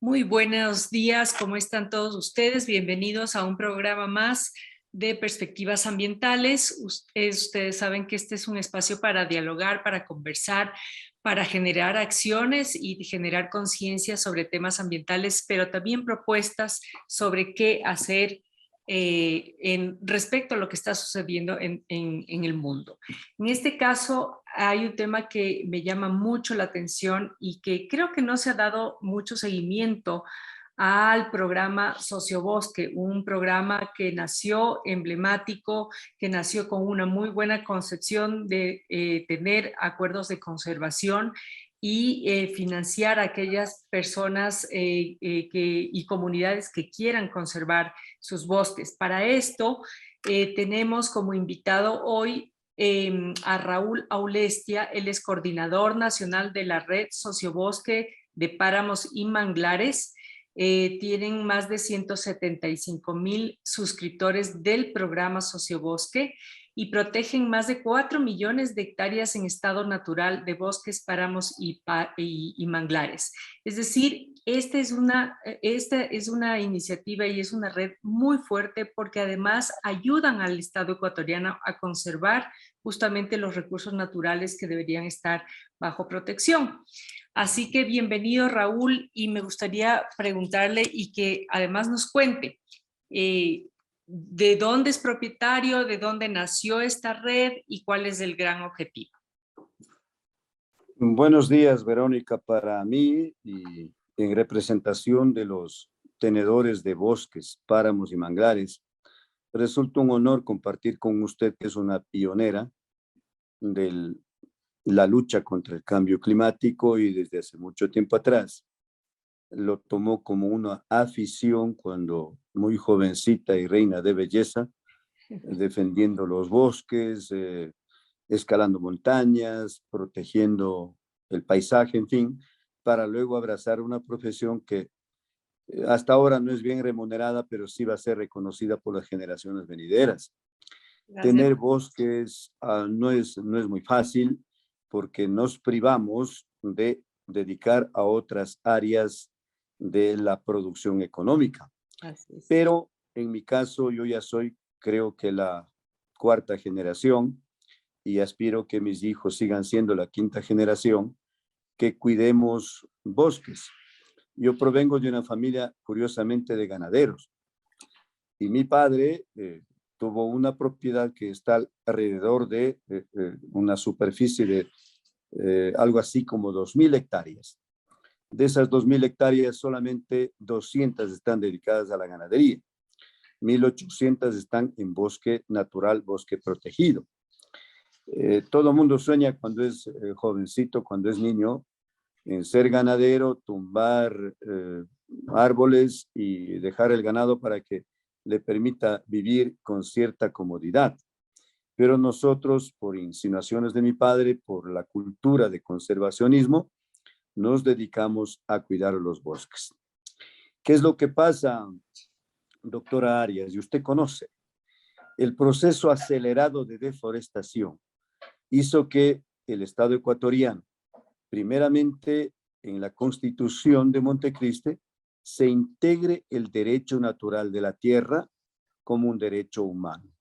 Muy buenos días, ¿cómo están todos ustedes? Bienvenidos a un programa más de Perspectivas Ambientales. Ustedes saben que este es un espacio para dialogar, para conversar, para generar acciones y generar conciencia sobre temas ambientales, pero también propuestas sobre qué hacer respecto a lo que está sucediendo en el mundo. En este caso, hay un tema que me llama mucho la atención y que creo que no se ha dado mucho seguimiento al programa Sociobosque, un programa que nació emblemático, que nació con una muy buena concepción de tener acuerdos de conservación y financiar a aquellas personas y comunidades que quieran conservar sus bosques. Para esto tenemos como invitado hoy a Raúl Aulestia. Él es coordinador nacional de la red Sociobosque de Páramos y Manglares. Tienen más de 175,000 suscriptores del programa Sociobosque y protegen más de 4 millones de hectáreas en estado natural de bosques, páramos y manglares. Es decir, esta es una iniciativa y es una red muy fuerte porque además ayudan al Estado ecuatoriano a conservar justamente los recursos naturales que deberían estar bajo protección. Así que bienvenido, Raúl, y me gustaría preguntarle y que además nos cuente de dónde es propietario, de dónde nació esta red y cuál es el gran objetivo. Buenos días, Verónica, para mí y en representación de los tenedores de bosques, páramos y manglares. Resulta un honor compartir con usted, que es una pionera de la lucha contra el cambio climático y desde hace mucho tiempo atrás lo tomó como una afición cuando muy jovencita y reina de belleza, defendiendo los bosques, escalando montañas, protegiendo el paisaje, en fin, para luego abrazar una profesión que hasta ahora no es bien remunerada, pero sí va a ser reconocida por las generaciones venideras. Gracias. Tener bosques no es muy fácil porque nos privamos de dedicar a otras áreas de la producción económica. Pero en mi caso yo ya soy, creo que la cuarta generación, y aspiro que mis hijos sigan siendo la quinta generación, que cuidemos bosques. Yo provengo de una familia, curiosamente, de ganaderos. Y mi padre tuvo una propiedad que está alrededor de una superficie de algo así como 2,000 hectáreas. De esas 2,000 hectáreas, solamente 200 están dedicadas a la ganadería. 1,800 están en bosque natural, bosque protegido. Todo mundo sueña cuando es jovencito, cuando es niño, en ser ganadero, tumbar árboles y dejar el ganado para que le permita vivir con cierta comodidad. Pero nosotros, por insinuaciones de mi padre, por la cultura de conservacionismo, nos dedicamos a cuidar los bosques. ¿Qué es lo que pasa, doctora Arias? Y usted conoce el proceso acelerado de deforestación. Hizo que el Estado ecuatoriano, primeramente en la Constitución de Montecristi, se integre el derecho natural de la tierra como un derecho humano.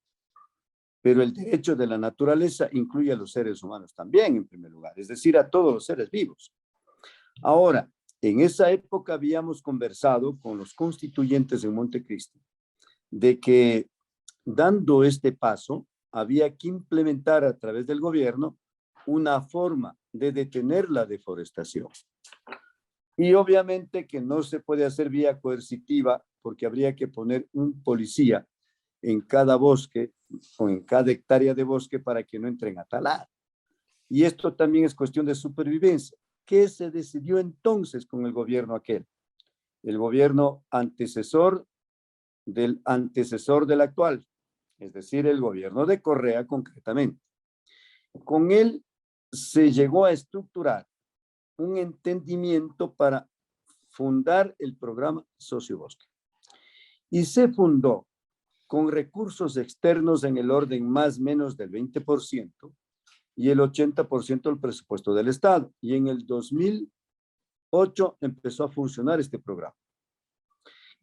Pero el derecho de la naturaleza incluye a los seres humanos también, en primer lugar, es decir, a todos los seres vivos. Ahora, en esa época habíamos conversado con los constituyentes de Montecristi de que, dando este paso, había que implementar a través del gobierno una forma de detener la deforestación. Y obviamente que no se puede hacer vía coercitiva porque habría que poner un policía en cada bosque o en cada hectárea de bosque para que no entren a talar. Y esto también es cuestión de supervivencia. ¿Qué se decidió entonces con el gobierno aquel? El gobierno antecesor del actual, es decir, el gobierno de Correa concretamente. Con él se llegó a estructurar un entendimiento para fundar el programa Sociobosque. Y se fundó con recursos externos en el orden más o menos del 20% y el 80% del presupuesto del Estado. Y en el 2008 empezó a funcionar este programa.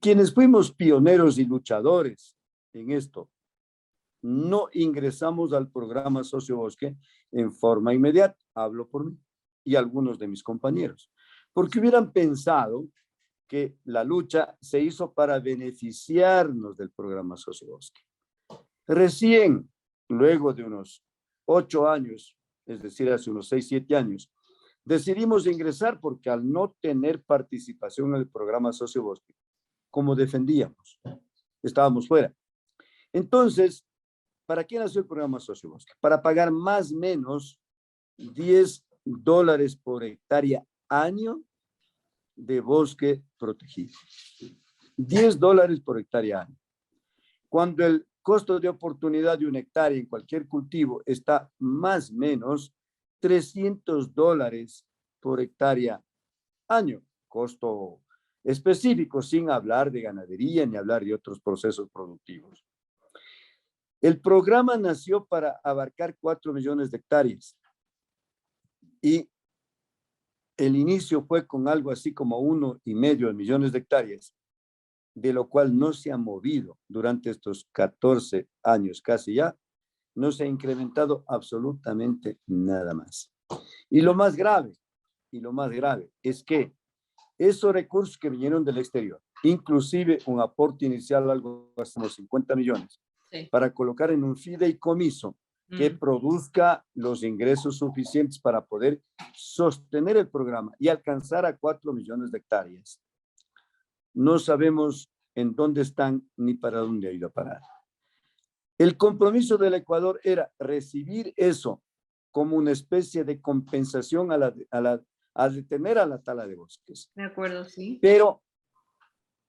Quienes fuimos pioneros y luchadores en esto, no ingresamos al programa Sociobosque en forma inmediata, hablo por mí y algunos de mis compañeros, porque hubieran pensado que la lucha se hizo para beneficiarnos del programa Sociobosque. Recién, luego de unos 8 años, es decir, hace unos 6, 7 años, decidimos ingresar porque al no tener participación en el programa Sociobosque, como defendíamos, estábamos fuera. Entonces, ¿para qué nació el programa Sociobosque? Para pagar más o menos $10 por hectárea año de bosque protegido. $10 por hectárea año. Cuando el costo de oportunidad de una hectárea en cualquier cultivo está más o menos $300 por hectárea año, costo específico, sin hablar de ganadería ni hablar de otros procesos productivos. El programa nació para abarcar 4 millones de hectáreas y el inicio fue con algo así como 1,5 millones de hectáreas, de lo cual no se ha movido durante estos 14 años casi ya, no se ha incrementado absolutamente nada más. Y lo más grave es que esos recursos que vinieron del exterior, inclusive un aporte inicial algo así como 50 millones, sí, para colocar en un fideicomiso que produzca los ingresos suficientes para poder sostener el programa y alcanzar a 4 millones de hectáreas. No sabemos en dónde están ni para dónde ha ido a parar. El compromiso del Ecuador era recibir eso como una especie de compensación a detener a la tala de bosques. De acuerdo, sí. Pero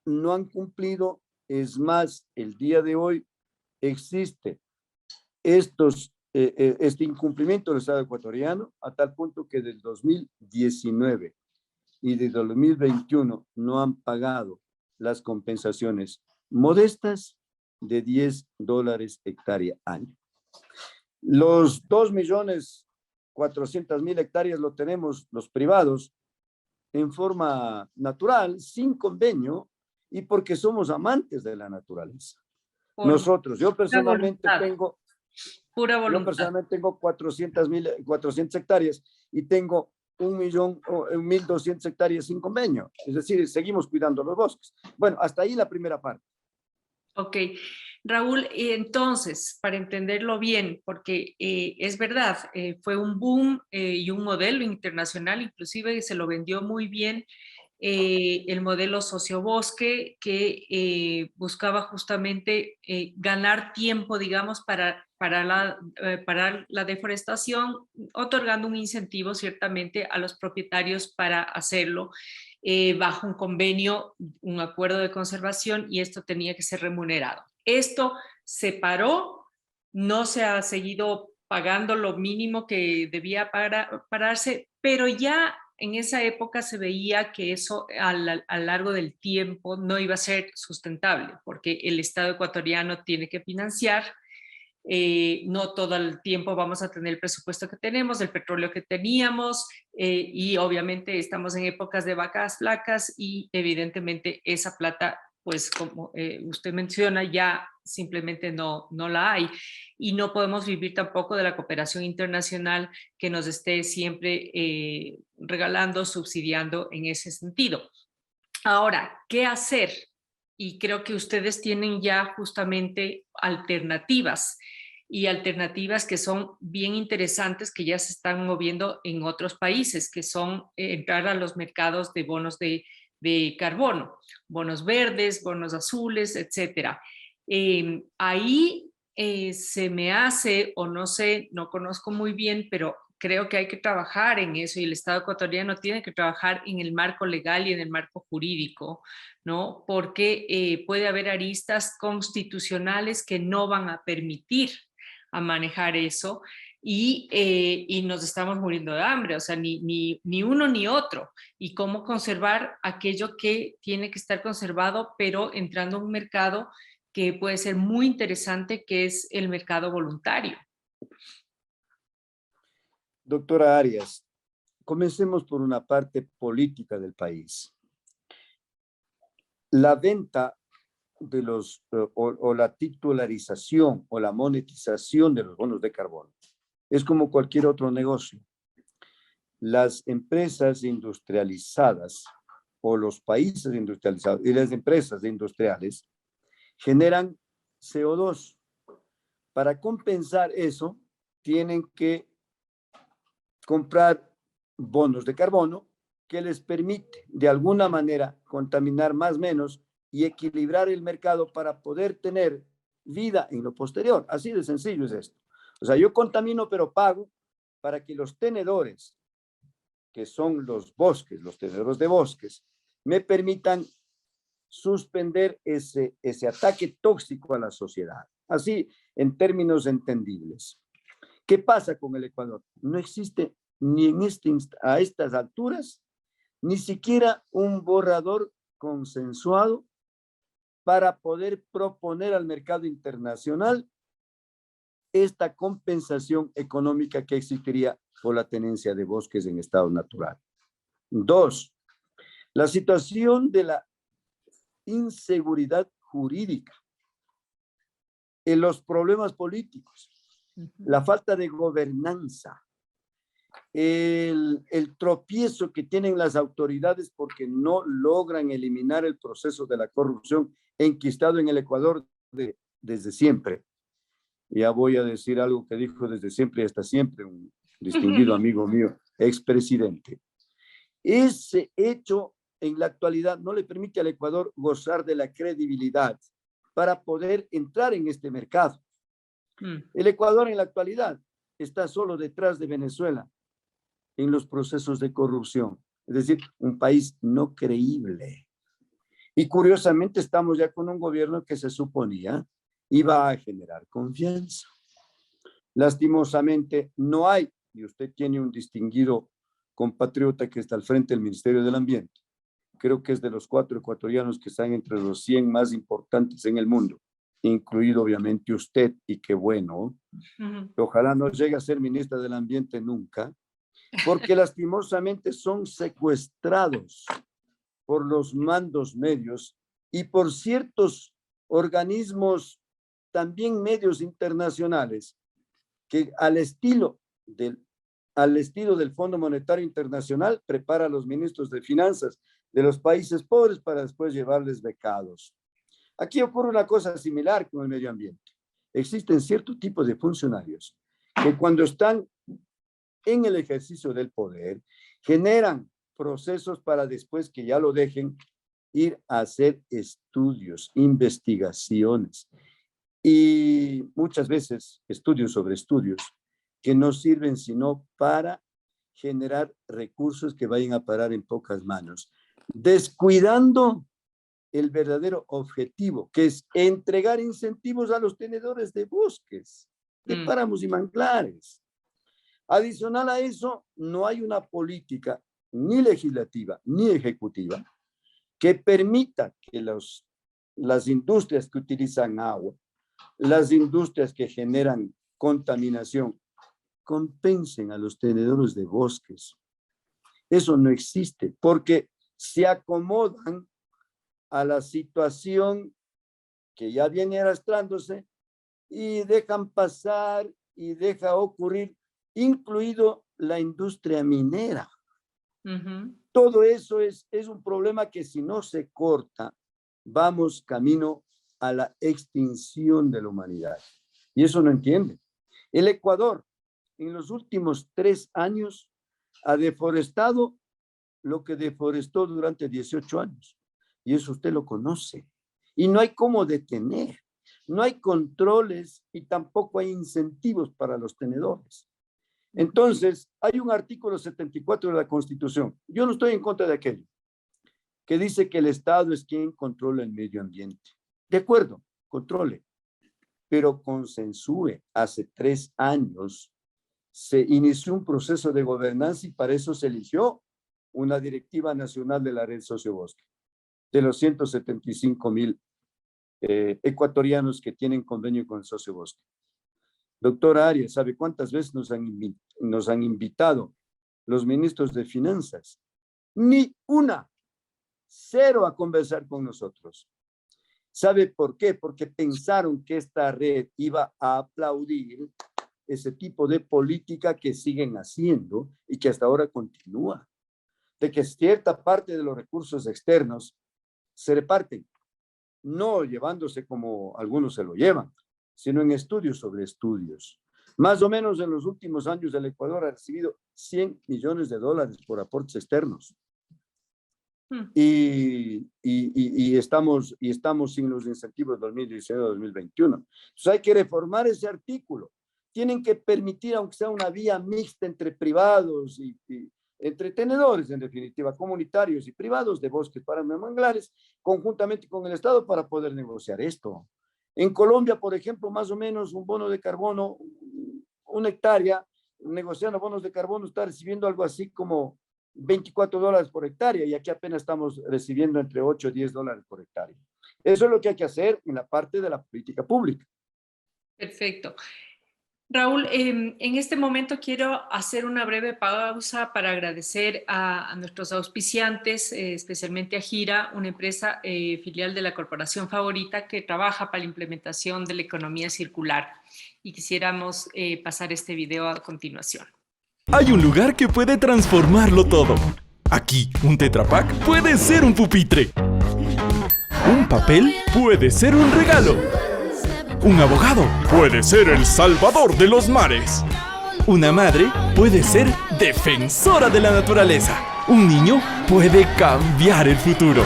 no han cumplido. Es más, el día de hoy existe este incumplimiento del Estado ecuatoriano a tal punto que del 2019 y del 2021 no han pagado las compensaciones modestas de $10 hectárea año. Los 2.400.000 hectáreas lo tenemos los privados en forma natural, sin convenio, y porque somos amantes de la naturaleza. Nosotros, yo personalmente tengo 400 hectáreas y tengo 1.200.000 hectáreas sin convenio. Es decir, seguimos cuidando los bosques. Bueno, hasta ahí la primera parte. Ok. Raúl, entonces, para entenderlo bien, porque es verdad, fue un boom y un modelo internacional, inclusive se lo vendió muy bien el modelo sociobosque que buscaba justamente ganar tiempo, digamos, para la deforestación, otorgando un incentivo ciertamente a los propietarios para hacerlo bajo un convenio, un acuerdo de conservación, y esto tenía que ser remunerado. Esto se paró, no se ha seguido pagando lo mínimo que debía pararse, pero ya en esa época se veía que eso a lo largo del tiempo no iba a ser sustentable, porque el Estado ecuatoriano tiene que financiar, no todo el tiempo vamos a tener el presupuesto que tenemos, el petróleo que teníamos, y obviamente estamos en épocas de vacas flacas y evidentemente esa plata, pues como usted menciona, ya simplemente no la hay. Y no podemos vivir tampoco de la cooperación internacional que nos esté siempre regalando, subsidiando en ese sentido. Ahora, ¿qué hacer? Y creo que ustedes tienen ya justamente alternativas, y alternativas que son bien interesantes, que ya se están moviendo en otros países, que son entrar a los mercados de bonos de carbono, bonos verdes, bonos azules, etcétera. Ahí se me hace, o no sé, no conozco muy bien, pero creo que hay que trabajar en eso, y el Estado ecuatoriano tiene que trabajar en el marco legal y en el marco jurídico, ¿no? Porque puede haber aristas constitucionales que no van a permitir a manejar eso, y nos estamos muriendo de hambre, o sea, ni uno ni otro. Y cómo conservar aquello que tiene que estar conservado, pero entrando a un mercado que puede ser muy interesante, que es el mercado voluntario. Doctora Arias, comencemos por una parte política del país. La venta de los, o la titularización o la monetización de los bonos de carbono es como cualquier otro negocio. Las empresas industrializadas o los países industrializados y las empresas industriales generan CO2. Para compensar eso, tienen que comprar bonos de carbono que les permite de alguna manera contaminar más o menos y equilibrar el mercado para poder tener vida en lo posterior. Así de sencillo es esto. O sea, yo contamino pero pago para que los tenedores, que son los bosques, los tenedores de bosques, me permitan suspender ese ataque tóxico a la sociedad. Así, en términos entendibles. ¿Qué pasa con el Ecuador? No existe ni a estas alturas ni siquiera un borrador consensuado para poder proponer al mercado internacional esta compensación económica que existiría por la tenencia de bosques en estado natural. Dos, la situación de la inseguridad jurídica, en los problemas políticos, la falta de gobernanza, el tropiezo que tienen las autoridades porque no logran eliminar el proceso de la corrupción enquistado en el Ecuador desde siempre. Ya voy a decir algo que dijo desde siempre y hasta siempre un distinguido amigo mío, expresidente. Ese hecho en la actualidad no le permite al Ecuador gozar de la credibilidad para poder entrar en este mercado. El Ecuador en la actualidad está solo detrás de Venezuela en los procesos de corrupción, es decir, un país no creíble. Y curiosamente estamos ya con un gobierno que se suponía iba a generar confianza. Lastimosamente no hay, y usted tiene un distinguido compatriota que está al frente del Ministerio del Ambiente, creo que es de los 4 ecuatorianos que están entre los 100 más importantes en el mundo, incluido obviamente usted, y qué bueno, ojalá no llegue a ser ministra del Ambiente nunca, porque lastimosamente son secuestrados por los mandos medios y por ciertos organismos, también medios internacionales, que al estilo del Fondo Monetario Internacional prepara a los ministros de finanzas de los países pobres para después llevarles becados. Aquí ocurre una cosa similar con el medio ambiente. Existen cierto tipo de funcionarios que cuando están en el ejercicio del poder generan procesos para después que ya lo dejen ir a hacer estudios, investigaciones y muchas veces estudios sobre estudios que no sirven sino para generar recursos que vayan a parar en pocas manos, descuidando el verdadero objetivo, que es entregar incentivos a los tenedores de bosques, de páramos y manglares. Adicional a eso, no hay una política ni legislativa ni ejecutiva que permita que las industrias que utilizan agua, las industrias que generan contaminación, compensen a los tenedores de bosques. Eso no existe, porque se acomodan a la situación que ya viene arrastrándose y dejan pasar y deja ocurrir, incluido la industria minera. Todo eso es un problema que si no se corta, vamos camino a la extinción de la humanidad. Y eso no entiende. El Ecuador, en los últimos 3 años, ha deforestado lo que deforestó durante 18 años. Y eso usted lo conoce. Y no hay cómo detener. No hay controles y tampoco hay incentivos para los tenedores. Entonces, hay un artículo 74 de la Constitución. Yo no estoy en contra de aquello, que dice que el Estado es quien controla el medio ambiente. De acuerdo, controle, pero consensúe. Hace 3 años se inició un proceso de gobernanza y para eso se eligió una directiva nacional de la red Sociobosque, de los 175,000 ecuatorianos que tienen convenio con el Sociobosque. Doctora Arias, ¿sabe cuántas veces nos han invitado los ministros de Finanzas. Ni una. Cero a conversar con nosotros. ¿Sabe por qué? Porque pensaron que esta red iba a aplaudir ese tipo de política que siguen haciendo y que hasta ahora continúa, de que cierta parte de los recursos externos se reparten, no llevándose como algunos se lo llevan, sino en estudios sobre estudios. Más o menos en los últimos años el Ecuador ha recibido $100 millones por aportes externos. Y estamos sin los incentivos 2019-2021. Entonces hay que reformar ese artículo. Tienen que permitir, aunque sea una vía mixta entre privados y entre tenedores, en definitiva, comunitarios y privados de bosques para manglares, conjuntamente con el Estado para poder negociar esto. En Colombia, por ejemplo, más o menos un bono de carbono, una hectárea, negociando bonos de carbono, está recibiendo algo así como $24 por hectárea, y aquí apenas estamos recibiendo entre 8 y $10 por hectárea. Eso es lo que hay que hacer en la parte de la política pública. Perfecto. Raúl, en este momento quiero hacer una breve pausa para agradecer a nuestros auspiciantes, especialmente a Gira, una empresa filial de la Corporación Favorita que trabaja para la implementación de la economía circular. Y quisiéramos pasar este video a continuación. Hay un lugar que puede transformarlo todo. Aquí, un Tetra Pak puede ser un pupitre. Un papel puede ser un regalo. Un abogado puede ser el salvador de los mares. Una madre puede ser defensora de la naturaleza. Un niño puede cambiar el futuro.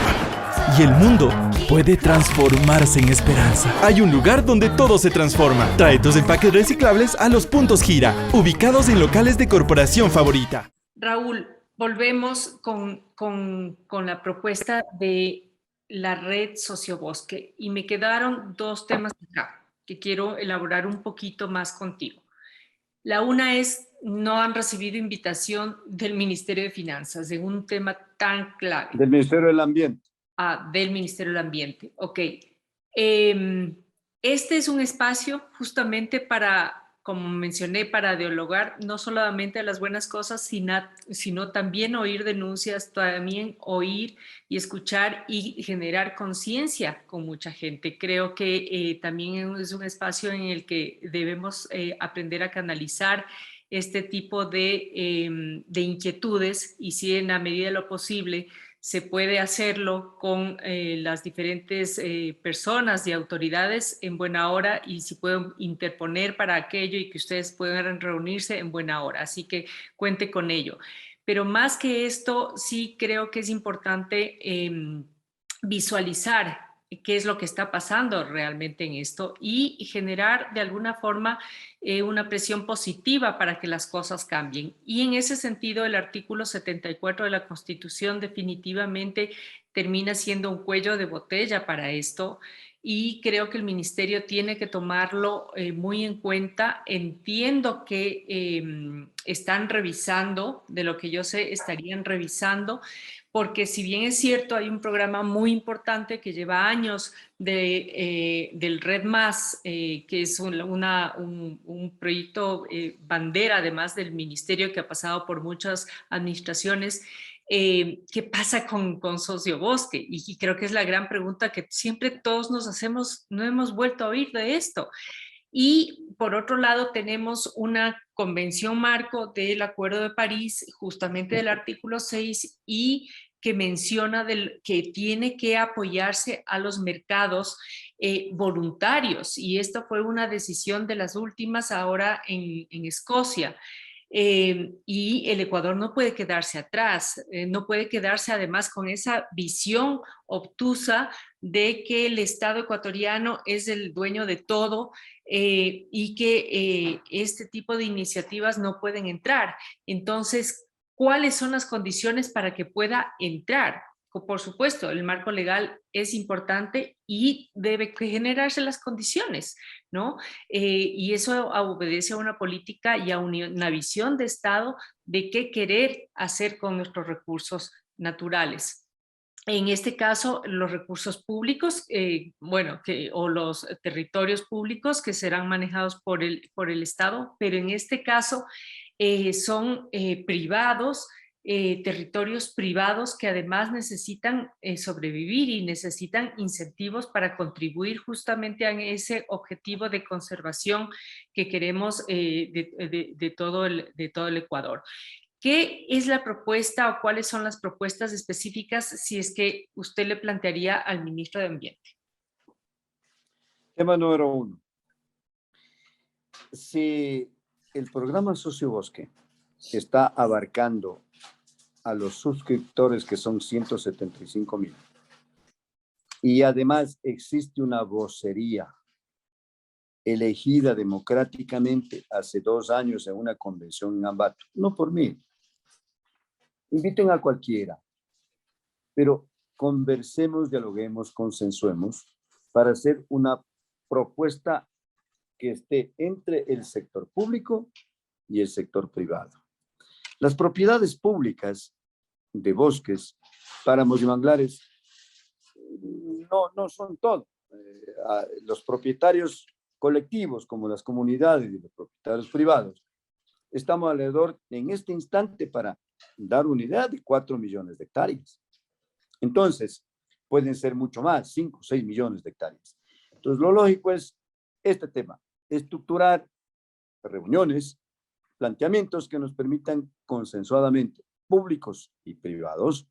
Y el mundo puede transformarse en esperanza. Hay un lugar donde todo se transforma. Trae tus empaques reciclables a los puntos Gira, ubicados en locales de Corporación Favorita. Raúl, volvemos con la propuesta de la red Sociobosque y me quedaron dos temas acá que quiero elaborar un poquito más contigo. La una es, no han recibido invitación del Ministerio de Finanzas de un tema tan clave. Del Ministerio del Ambiente. Del Ministerio del Ambiente. Ok. Este es un espacio justamente para, como mencioné, para dialogar no solamente de las buenas cosas, sino también oír denuncias, también oír y escuchar y generar conciencia con mucha gente. Creo que también es un espacio en el que debemos aprender a canalizar este tipo de inquietudes, y si en la medida de lo posible se puede hacerlo con las diferentes personas y autoridades en buena hora, y si pueden interponer para aquello y que ustedes puedan reunirse en buena hora. Así que cuente con ello. Pero más que esto, sí creo que es importante visualizar qué es lo que está pasando realmente en esto y generar de alguna forma una presión positiva para que las cosas cambien. Y en ese sentido, el artículo 74 de la Constitución definitivamente termina siendo un cuello de botella para esto, y creo que el Ministerio tiene que tomarlo muy en cuenta. Entiendo que están revisando, de lo que yo sé, estarían revisando, porque si bien es cierto, hay un programa muy importante que lleva años del Red Más, que es un proyecto bandera, además del Ministerio, que ha pasado por muchas administraciones. ¿Qué pasa con Sociobosque? Y creo que es la gran pregunta que siempre todos nos hacemos, no hemos vuelto a oír de esto. Y por otro lado tenemos una convención marco del Acuerdo de París, justamente del artículo 6, y que menciona que tiene que apoyarse a los mercados voluntarios, y esta fue una decisión de las últimas ahora en Escocia. Y el Ecuador no puede quedarse atrás, no puede quedarse además con esa visión obtusa de que el Estado ecuatoriano es el dueño de todo, y que este tipo de iniciativas no pueden entrar. Entonces, ¿cuáles son las condiciones para que pueda entrar? Por supuesto, el marco legal es importante y debe generarse las condiciones, ¿no? Y eso obedece a una política y a una visión de Estado de qué querer hacer con nuestros recursos naturales. En este caso, los recursos públicos, o los territorios públicos que serán manejados por el Estado, pero en este caso son privados, territorios privados que además necesitan sobrevivir y necesitan incentivos para contribuir justamente a ese objetivo de conservación que queremos de todo el Ecuador. ¿Qué es la propuesta o cuáles son las propuestas específicas si es que usted le plantearía al ministro de Ambiente? Tema número 1. Si el programa Sociobosque está abarcando a los suscriptores, que son 175,000, y además existe una vocería elegida democráticamente hace 2 años en una convención en Ambato, no por mí, inviten a cualquiera, pero conversemos, dialoguemos, consensuemos para hacer una propuesta que esté entre el sector público y el sector privado. Las propiedades públicas de bosques, páramos y manglares no son todo. Los propietarios colectivos, como las comunidades y los propietarios privados, estamos alrededor, en este instante, para dar una idea, de 4 millones de hectáreas. Entonces, pueden ser mucho más, 5 o 6 millones de hectáreas. Entonces, lo lógico es este tema, estructurar reuniones, planteamientos que nos permitan consensuadamente, públicos y privados,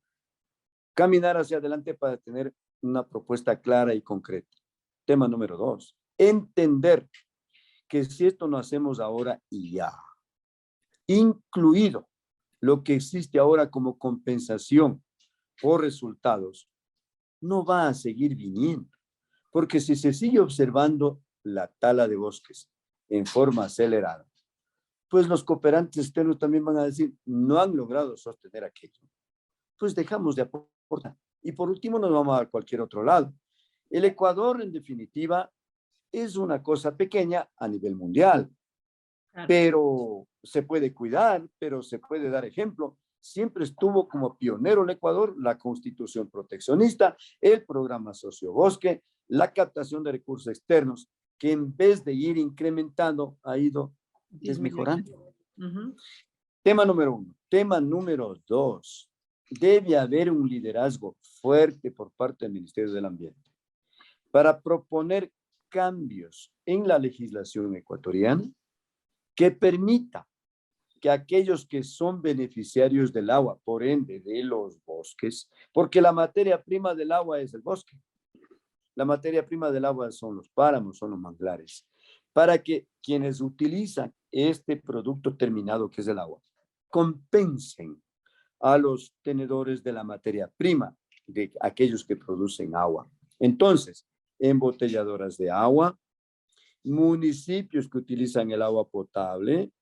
caminar hacia adelante para tener una propuesta clara y concreta. Tema número 2, entender que si esto lo hacemos ahora y ya, incluido lo que existe ahora como compensación por resultados, no va a seguir viniendo, porque si se sigue observando la tala de bosques en forma acelerada, pues los cooperantes externos también van a decir, no han logrado sostener aquello. Pues dejamos de aportar. Y por último nos vamos a cualquier otro lado. El Ecuador, en definitiva, es una cosa pequeña a nivel mundial, claro, pero se puede cuidar, pero se puede dar ejemplo. Siempre estuvo como pionero el Ecuador, la Constitución proteccionista, el programa Sociobosque, la captación de recursos externos, que en vez de ir incrementando, ha ido desmejorando. Tema número 1. Tema número 2. Debe haber un liderazgo fuerte por parte del Ministerio del Ambiente para proponer cambios en la legislación ecuatoriana que permita que aquellos que son beneficiarios del agua, por ende de los bosques, porque la materia prima del agua es el bosque, la materia prima del agua son los páramos, son los manglares, para que quienes utilizan este producto terminado que es el agua, compensen a los tenedores de la materia prima, de aquellos que producen agua. Entonces, embotelladoras de agua, municipios que utilizan el agua potable,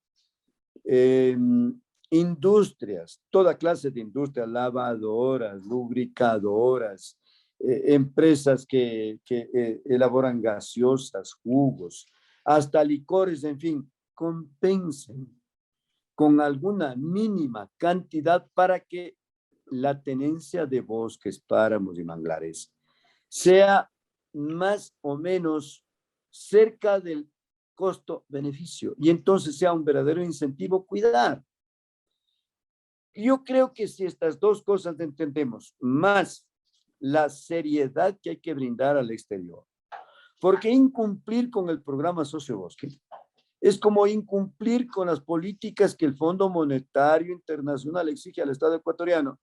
industrias, toda clase de industrias, lavadoras, lubricadoras, empresas que elaboran gaseosas, jugos, hasta licores, en fin, compensen con alguna mínima cantidad para que la tenencia de bosques, páramos y manglares sea más o menos cerca del costo-beneficio y entonces sea un verdadero incentivo cuidar. Yo creo que si estas dos cosas entendemos, más la seriedad que hay que brindar al exterior, porque incumplir con el programa Sociobosque es como incumplir con las políticas que el Fondo Monetario Internacional exige al Estado ecuatoriano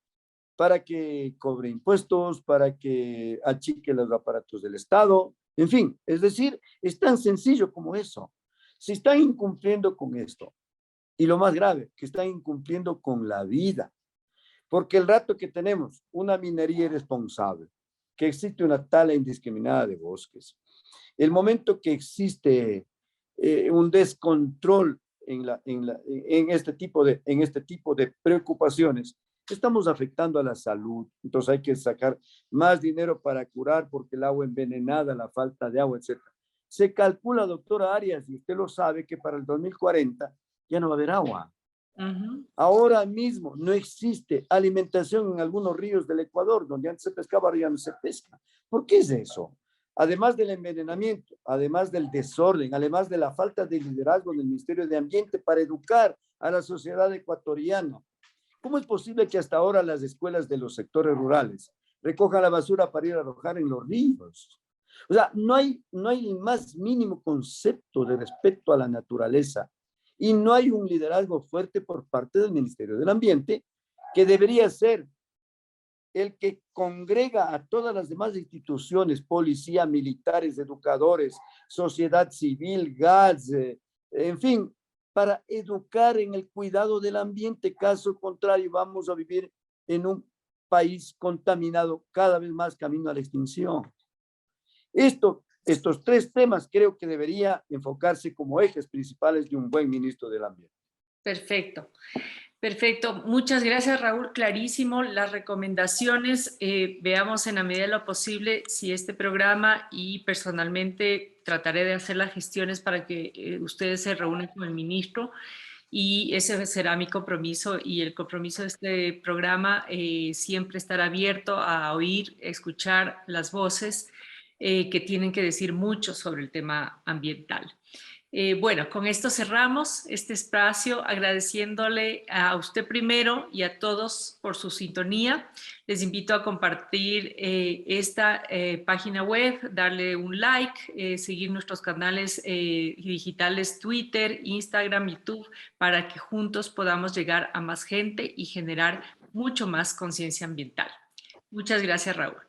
para que cobre impuestos, para que achique los aparatos del Estado, en fin, es decir, es tan sencillo como eso. Si están incumpliendo con esto, y lo más grave, que están incumpliendo con la vida, porque el rato que tenemos una minería irresponsable, que existe una tala indiscriminada de bosques, el momento que existe un descontrol en este tipo de preocupaciones, estamos afectando a la salud. Entonces hay que sacar más dinero para curar porque el agua envenenada, la falta de agua, etc. Se calcula, doctora Arias, y usted lo sabe, que para el 2040 ya no va a haber agua. Ahora mismo no existe alimentación en algunos ríos del Ecuador, donde antes se pescaba, ahora ya no se pesca. ¿Por qué es eso? Además del envenenamiento, además del desorden, además de la falta de liderazgo del Ministerio de Ambiente para educar a la sociedad ecuatoriana. ¿Cómo es posible que hasta ahora las escuelas de los sectores rurales recojan la basura para ir a arrojar en los ríos? O sea, no hay el más mínimo concepto de respeto a la naturaleza y no hay un liderazgo fuerte por parte del Ministerio del Ambiente, que debería ser el que congrega a todas las demás instituciones, policía, militares, educadores, sociedad civil, gas, en fin, para educar en el cuidado del ambiente. Caso contrario, vamos a vivir en un país contaminado cada vez más camino a la extinción. Estos tres temas creo que debería enfocarse como ejes principales de un buen ministro del Ambiente. Perfecto. Perfecto, muchas gracias Raúl, clarísimo las recomendaciones. Veamos en la medida de lo posible si este programa, y personalmente trataré de hacer las gestiones para que ustedes se reúnan con el ministro, y ese será mi compromiso, y el compromiso de este programa siempre estará abierto a oír, escuchar las voces que tienen que decir mucho sobre el tema ambiental. Bueno, con esto cerramos este espacio, agradeciéndole a usted primero y a todos por su sintonía. Les invito a compartir esta página web, darle un like, seguir nuestros canales digitales Twitter, Instagram, YouTube, para que juntos podamos llegar a más gente y generar mucho más conciencia ambiental. Muchas gracias, Raúl.